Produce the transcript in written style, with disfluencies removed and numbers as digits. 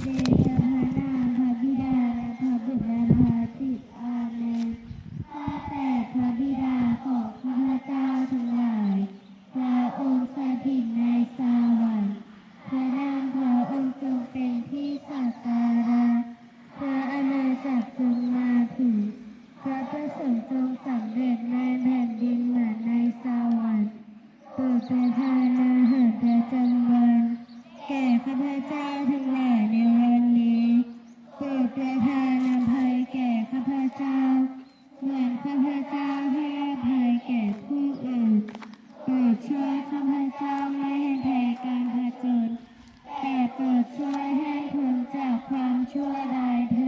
เดชะพระนามพระบิดาและพระบุตรและพระจิตอาเมนข้าแต่พระบิดาของข้าพเจ้าทั้งหลายพระองค์สถิตในสวรรค์พระนามพระองค์จงเป็นที่สักการะพระอาณาจักรจงมาถึงพระประสงค์จงสำเร็จในแผ่นดินเหมือนในสวรรค์โปรดประทานอาหารประจำวันแก่ข้าพเจ้าทั้งหลายในวันนี้โปรดประทานอภัยแก่ข้าพเจ้าเหมือนข้าพเจ้าให้อภัยแก่ผู้อื่นโปรดช่วยข้าพเจ้าไม่ให้แพ้การผจญแต่โปรดช่วยให้พ้นจากความชั่วร้ายเถิ